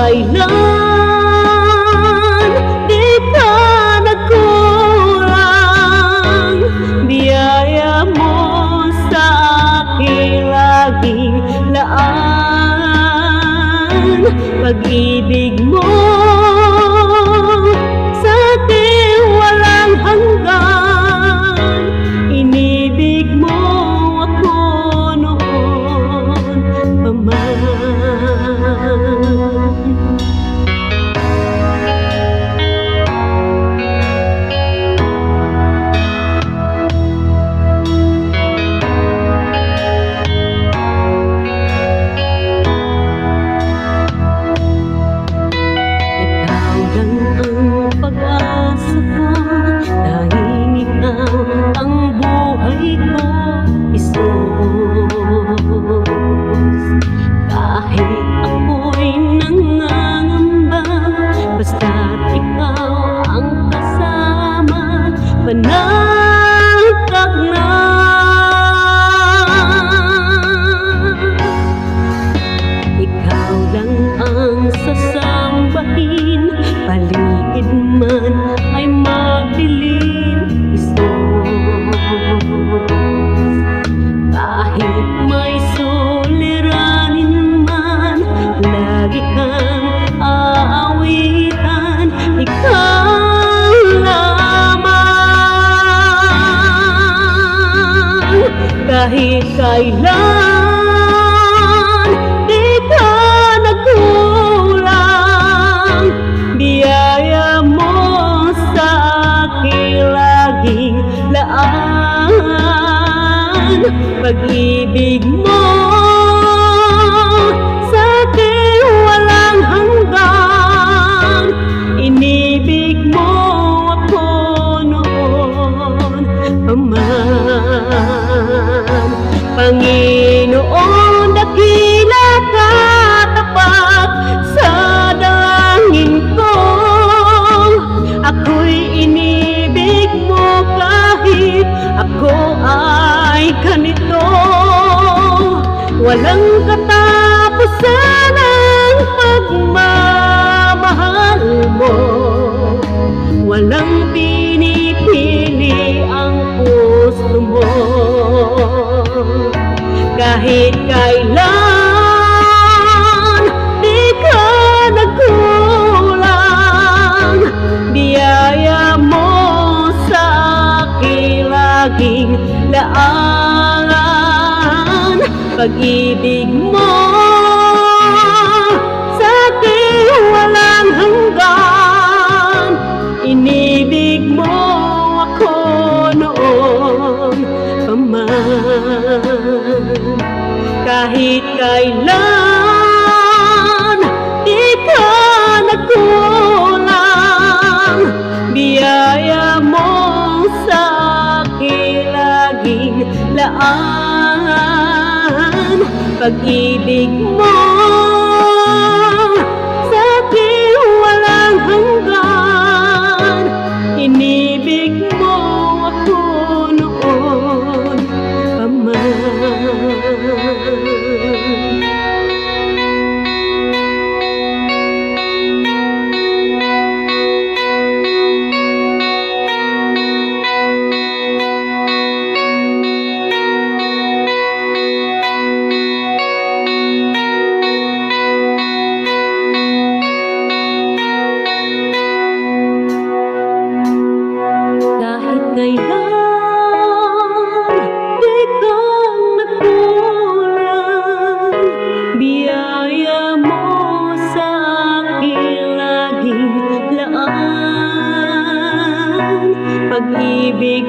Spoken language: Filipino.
kailan di ka nagkulang. Biyaya mo sa aking laging laan. Pag-ibig mo sa akin walang hanggan. Inibig mo ako noon pa man. Pag-asa ko, tanging ikaw ang buhay ko isos. Kahit ako'y nangangamba, basta't ikaw ang kasama, panatag na. Ikaw lang ang sasambahin, paligid man ay magdilim isos. Kahit may suliranin man, lagi kang aawitan. Ikaw lamang, kahit kailan di ka nagkulang. Biyaya mo sa aking laging laan. Pag-ibig mo sa akin walang hanggan. Inibig mo ako noon pa man. Panginoon, dakila ka tapat sa dalangin ko. Ako'y inibig mo kahit ako ay ganito. Walang katapusan ang pagmamahal mo. Walang pinipili ang puso mo. Kahit kailan di ka nagkulang. Biyaya mo sa aking laging laan. Pag-ibig mo sa akin walang hanggan. Inibig mo ako noon pa man. Kahit kailan di ka nagkulang. Biyaya mo sa aking laging laan. Pag-ibig mo sa akin walang hanggan. Inibig mo ako noon pa man. Pag-ibig